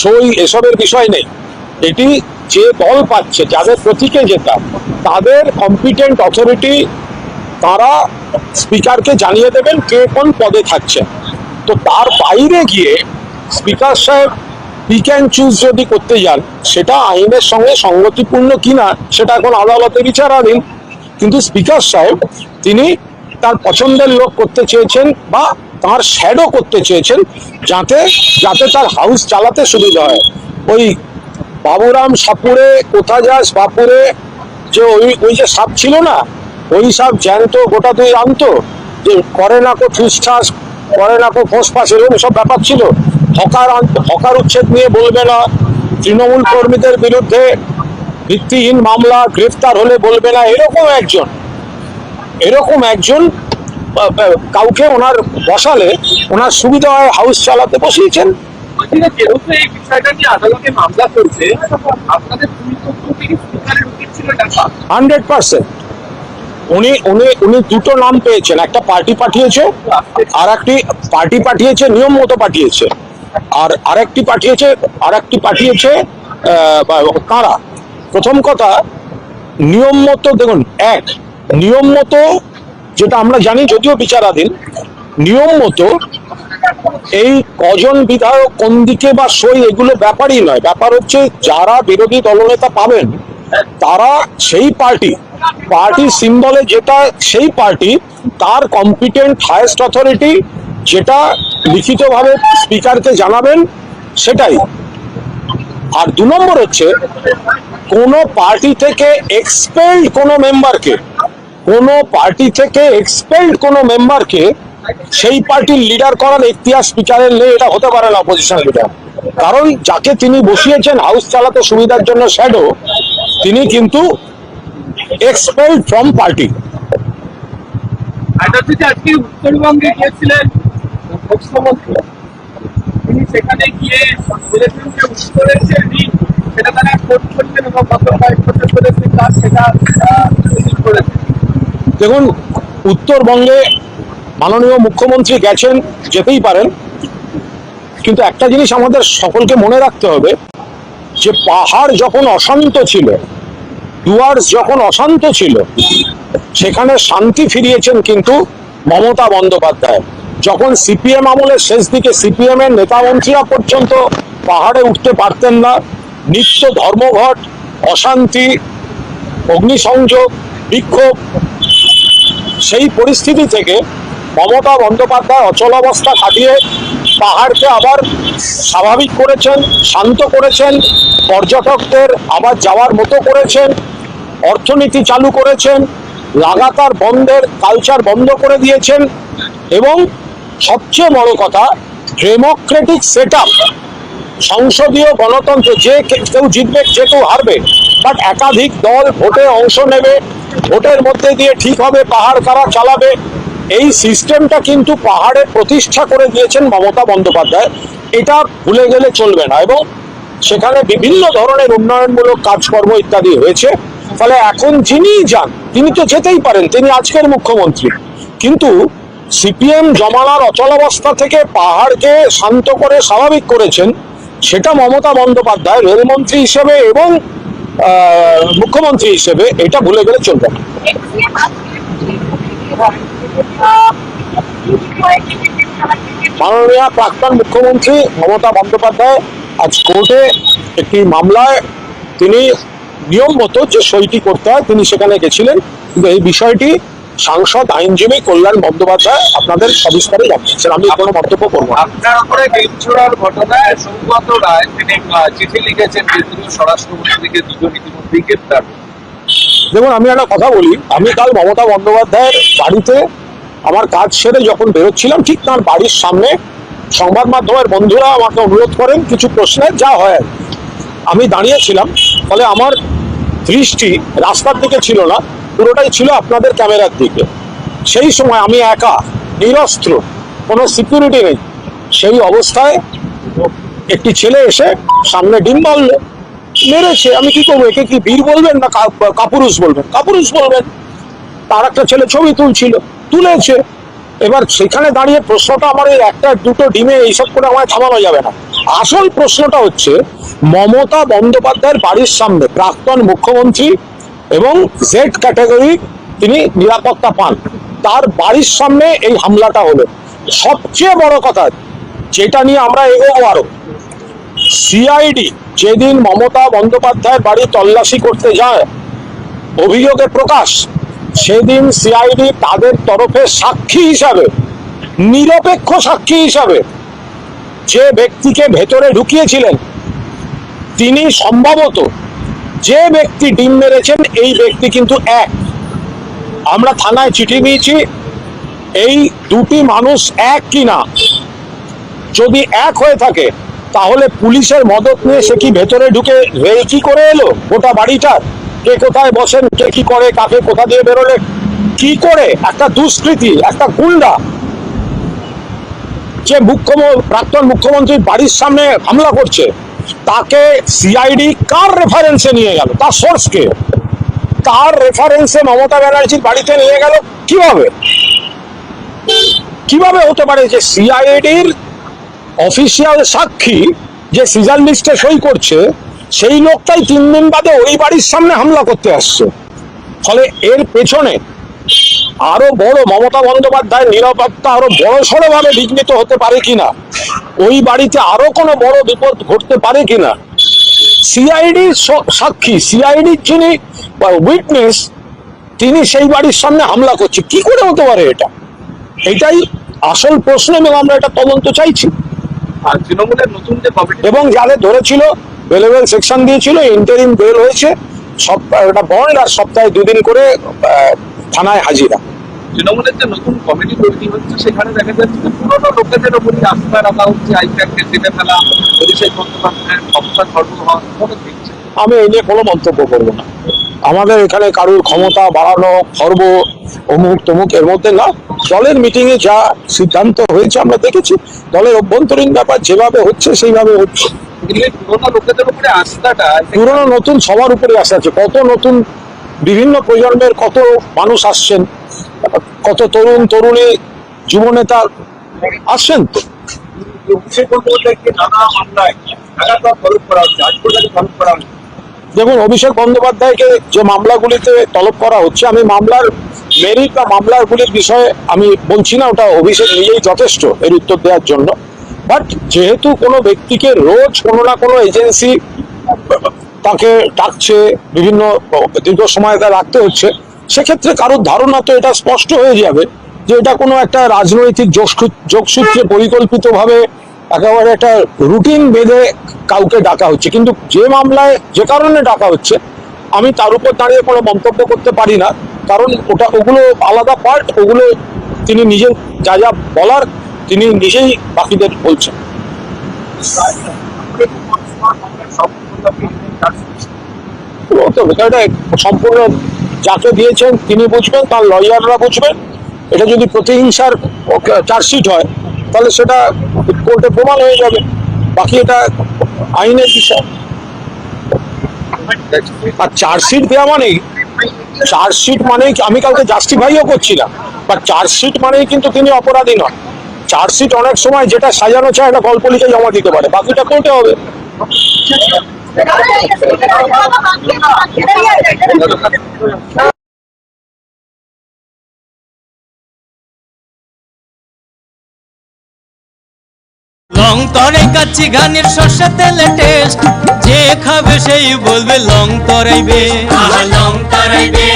সই এসবের বিষয় নেই। এটি যে দল পাচ্ছে, যাদের প্রতীকে যেটা, তাদের কম্পিটেন্ট অথরিটি তারা স্পিকারকে জানিয়ে দেবেন কে কোন পদে থাকছেন। তো তার বাইরে গিয়ে স্পিকার সাহেব পিক অ্যান্ড চুজ যদি করতে যান, সেটা আইনের সঙ্গে সঙ্গতিপূর্ণ কিনা সেটা এখন আদালতে বিচারাধীন। কিন্তু স্পিকার সাহেব তিনি তার পছন্দের লোক করতে চেয়েছেন বা তার শ্যাডো করতে চেয়েছেন, যাতে যাতে তার হাউস চালাতে সুবিধা হয়। ওই বাবুরাম সাপুরে কোথা যাস বাপুরে, যে ওই যে সাপ ছিল না, ওই সাপ জ্যান্ত গোটা দুই আনতো, যে করে না কো ঠুসঠাস, করে না কো ফোঁসফাস, এরকম সব ব্যাপার ছিল। হকার উচ্ছেদ নিয়ে বলবে না, তৃণমূল কর্মীদের বিরুদ্ধে ভিত্তিহীন মামলা, গ্রেফতার হলে বলবে না, এরকম একজন কাউকে ওনার বসালে ওনার সুবিধা হয়, হাউস চালাতে বসিয়েছেন। যেহেতু এই বিষয়টা নিয়ে আদালতে মামলা চলছে, আপনাদের 100% উনি দুটো নাম পেয়েছেন, একটা পার্টি পাঠিয়েছে, নিয়ম মতো পাঠিয়েছে, আর আরেকটি পাঠিয়েছে কারা। প্রথম কথা, নিয়ম মতো দেখুন, নিয়ম মতো যেটা আমরা জানি, যদিও বিচারাধীন, নিয়ম মতো এই কজন বিধায়ক কোন দিকে বা সই, এগুলো ব্যাপারই নয়। ব্যাপার হচ্ছে যারা বিরোধী দলনেতা পাবেন তারা সেই পার্টি সিম্বলে যেটা, সেই পার্টি তার কম্পিটেন্ট হাইয়েস্ট অথরিটি যেটা লিখিতভাবে স্পিকারকে জানাবেন, সেটাই। আর 2 নম্বর হচ্ছে, কোন পার্টি থেকে এক্সপেলড কোনো মেম্বারকে সেই পার্টির লিডার করার ইতিহাস স্পিকারের নেই। এটা হতে পারে না অপোজিশন লিডার, কারণ যাকে তিনি বসিয়েছেন হাউস চালাতে সুবিধার জন্য শ্যাডো, তিনি কিন্তু এক্সপেলড ফ্রম পার্টি। আজকে উত্তরবঙ্গে গিয়েছিলেন মুখ্যমন্ত্রী, তিনি সেখানে গিয়ে বলেছেন যে উত্তরের যে ঋণ সেটা তারা শোধ করছেন এবং গত কয়েক বছর ধরে সেটা করেছেন। দেখুন, উত্তরবঙ্গে মাননীয় মুখ্যমন্ত্রী গেছেন, যেতেই পারেন, কিন্তু একটা জিনিস আমাদের সকলকে মনে রাখতে হবে, যে পাহাড় যখন অশান্ত ছিল, ডুয়ার্স যখন অশান্ত ছিল, সেখানে শান্তি ফিরিয়েছেন কিন্তু মমতা বন্দ্যোপাধ্যায়। যখন সিপিএম আমলের শেষ দিকে সিপিএম এর নেতা মন্ত্রীরা পর্যন্ত পাহাড়ে উঠতে পারতেন না, নিত্য ধর্মঘট, অশান্তি, অগ্নিসংযোগ, বিক্ষোভ, সেই পরিস্থিতি থেকে মমতা বন্দ্যোপাধ্যায় অচলাবস্থা কাটিয়ে পাহাড়কে আবার স্বাভাবিক করেছেন, শান্ত করেছেন, পর্যটকদের আবার যাওয়ার মতো করেছেন, অর্থনীতি চালু করেছেন, লাগাতার বন্ধের কালচার বন্ধ করে দিয়েছেন, এবং সবচেয়ে বড় কথা, ডেমোক্রেটিক সেটআপ, সংসদীয় গণতন্ত্র, যে কেউ জিতবে, যে কেউ হারবে, বাট একাধিক দল ভোটে অংশ নেবে, ভোটের মধ্যে দিয়ে ঠিক হবে পাহাড় কারা চালাবে, এই সিস্টেমটা কিন্তু পাহাড়ে প্রতিষ্ঠা করে দিয়েছেন মমতা বন্দ্যোপাধ্যায়। এটা ভুলে গেলে চলবে না। এবং সেখানে বিভিন্ন ধরনের উন্নয়নমূলক কাজকর্ম ইত্যাদি হয়েছে। ফলে এখন যিনি যান, তিনি তো যেতেই পারেন, তিনি আজকের মুখ্যমন্ত্রী, কিন্তু সিপিএম জমানার অচলাবস্থা থেকে পাহাড়কে শান্ত করে স্বাভাবিক করেছেন, সেটা মমতা বন্দ্যোপাধ্যায় রেলমন্ত্রী হিসেবে এবং মুখ্যমন্ত্রী হিসেবে, এটা ভুলে গেলে চলবে না। মাননীয় প্রাক্তন মুখ্যমন্ত্রী মমতা বন্দ্যোপাধ্যায় আজ কোর্টে একটি মামলায় তিনি নিয়ম মতো যে সইটি করতে হয় তিনি সেখানে গেছিলেন, কিন্তু এই বিষয়টি সাংসদ আইনজীবী কল্যাণ বন্দ্যোপাধ্যায় আপনাদের সবিস্তারে জানিয়েছেন। আমি কোনো মন্তব্য করবো না। আপনার উপরে ছোড়ার ঘটনায় সৌগত রায় তিনি চিঠি লিখেছেন কেন্দ্রীয় স্বরাষ্ট্রমন্ত্রীকে, দুজন ইতিমধ্যেই গ্রেপ্তার। দেখুন, আমি একটা কথা বলি, আমি কাল মমতা বন্দ্যোপাধ্যায়ের বাড়িতে আমার কাজ সেরে যখন বেরোচ্ছিলাম, ঠিক তার বাড়ির সামনে সংবাদ মাধ্যমের বন্ধুরা আমাকে অনুরোধ করেন কিছু প্রশ্নের, যা হয় আমি দাঁড়িয়েছিলাম, ফলে আমার দৃষ্টি রাস্তার দিকে ছিল না, পুরোটাই ছিল আপনাদের ক্যামেরার দিকে। সেই সময় আমি একা, নিরস্ত্র, কোনো সিকিউরিটি নেই, সেই অবস্থায় একটি ছেলে এসে সামনে ডিম মারল, মেরেছে। আমি কি করবো? একে কি বীর বলবেন না কাপুরুষ বলবেন? কাপুরুষ বলবেন। তার একটা ছেলে ছবি তুলেছে। এবার সেখানে দাঁড়িয়ে প্রশ্নটা আমার, এই একটা দুটো ডিমে এইসব করে আমায় থামানো যাবে না। আসল প্রশ্নটা হচ্ছে মমতা বন্দ্যোপাধ্যায়ের বাড়ির সামনে প্রাক্তন মুখ্যমন্ত্রী এবং জেড ক্যাটাগরি তিনি নিরাপত্তা পান, তার বাড়ির সামনে এই হামলাটা হলো। সবচেয়ে বড় কথা যেটা নিয়ে আমরা এগোবো আরো, সিআইডি যেদিন মমতা বন্দ্যোপাধ্যায়ের বাড়ি তল্লাশি করতে যায় অভিযোগে প্রকাশ, সেদিন সিআইডি তাদের তরফে সাক্ষী হিসাবে, নিরপেক্ষ সাক্ষী হিসাবে যে ব্যক্তিকে ভেতরে ঢুকিয়েছিলেন তিনি সম্ভবত যে ব্যক্তি ডিম মেরেছেন এই ব্যক্তি কিন্তু এক। আমরা থানায় চিঠি দিয়েছি এই দুটি মানুষ এক কিনা, যদি এক হয়ে থাকে তাহলে পুলিশের মদত নিয়ে সে কি ভেতরে ঢুকে কি করে এলো গোটা বাড়িটা, কে কোথায় বসেন, কে কি করে, কাকে কোথা দিয়ে বেরোলে, কি করে একটা দুষ্কৃতী, একটা গুন্ডা যে প্রাক্তন মুখ্যমন্ত্রীর বাড়ির সামনে হামলা করছে তাকে সিআইডি কার রেফারেন্সে নিয়ে গেল, তার সোর্সকে তার রেফারেন্সে মমতা ব্যানার্জির বাড়িতে নিয়ে গেল কিভাবে? কিভাবে হতে পারে যে সিআইডির অফিসিয়াল সাক্ষী যে সিজার লিস্টে সই করছে সেই লোকটাই 3 দিন বাদে ওই বাড়ির সামনে হামলা করতে আসছে? ফলে এর পেছনে আরো বড় মমতা বন্দ্যোপাধ্যায়ের নিরাপত্তা আরো বড় সড়ো ভাবে বিঘ্নিত হতে পারে কিনা, ওই বাড়িতে আরো কোনো বড় বিপদ ঘটতে পারে কিনা, সিআইডির সাক্ষী, সিআইডির যিনি উইটনেস তিনি সেই বাড়ির সামনে হামলা করছে, কি করে হতে পারে এটা? এটাই আসল প্রশ্ন এবং আমরা এটা তদন্ত চাইছি। আর তৃণমূলের নতুন যে কমিটি এবং যাদের ধরেছিল বেলেবেল সেকশন দিয়েছিল, ইন্টারিম বেল হয়েছে, একটা বন্ড আর সপ্তাহে 2 দিন করে থানায় হাজিরা। তৃণমূলের যে নতুন কমিটি তৈরি হচ্ছে সেখানে দেখা যাচ্ছে যে পুরোনো লোকেদের উপরই আস্থা রাখা হচ্ছে, আইপ্যাককে টেনে ফেলা, অভিষেক বন্দ্যোপাধ্যায়ের ক্ষমতা খর্ব হওয়া কোনো দিচ্ছে। আমি এই নিয়ে কোনো মন্তব্য করবো না। আমাদের এখানে কারুর ক্ষমতা বাড়ানো, খর্ব, অমুক তমুক এর মধ্যে না। দলের মিটিং এ যা সিদ্ধান্ত হয়েছে আমরা দেখেছি, দলের অভ্যন্তরীণ ব্যাপার যেভাবে হচ্ছে সেইভাবে হচ্ছে। পুরোনো লোকেদের উপরে আস্থাটা পুরোনো নতুন সবার উপরে আসা আছে, কত নতুন বিভিন্ন প্রজন্মের কত মানুষ আসছেন, কত তরুণ তরুণী যুব নেতা আসছেন। তো অভিষেক বন্দ্যোপাধ্যায়কে নানা মামলায় লাগাতার তলব করা হচ্ছে, আজ পর্যন্ত তলব করা হচ্ছে। দেখুন, অভিষেক বন্দ্যোপাধ্যায়কে যে মামলাগুলিতে তলব করা হচ্ছে, আমি মামলার মেরিট বা মামলাগুলির বিষয়ে আমি বলছি না, ওটা অভিষেক নিজেই যথেষ্ট এর উত্তর দেওয়ার জন্য। বাট যেহেতু কোনো ব্যক্তিকে রোজ কোনো না কোনো এজেন্সি তাকে ডাকছে, বিভিন্ন দীর্ঘ সময় তা রাখতে হচ্ছে, সেক্ষেত্রে কারোর ধারণা তো এটা স্পষ্ট হয়ে যাবে যে এটা কোনো একটা রাজনৈতিক যোগসূত্রে পরিকল্পিতভাবে একেবারে একটা রুটিন বেঁধে কাউকে ডাকা হচ্ছে। কিন্তু যে মামলায় যে কারণে ডাকা হচ্ছে আমি তার উপর দাঁড়িয়ে কোনো মন্তব্য করতে পারি না, কারণ ওগুলো আলাদা পার্ট, ওগুলো তিনি নিজে যা যা বলার তিনি নিজেই বাকিদের বলছেন। এটা সম্পূর্ণ যাকে দিয়েছেন তিনি বুঝবেন, তার লয়াররা বুঝবেন। এটা যদি প্রতিহিংসার চার্জশিট হয় তাহলে সেটা কোর্টে প্রমাণ হয়ে যাবে, বাকি এটা আইনের বিষয়। আর চার্জশিট দেওয়া মানেই, চার্জশিট মানেই আমি কাউকে জাস্টিফাইও করছি না, বা চার্জশিট মানেই কিন্তু তিনি অপরাধী নন। চার্জশিট অনেক সময় যেটা সাজানো চায় একটা গল্প লিখে জমা দিতে পারে, বাকিটা কোর্টে হবে। লং তরে কাচ্চি ঘানির সর্ষে তেলে টেস্ট, যে খাবে সেই বলবে লং তরাইবে, লং তরাইবে।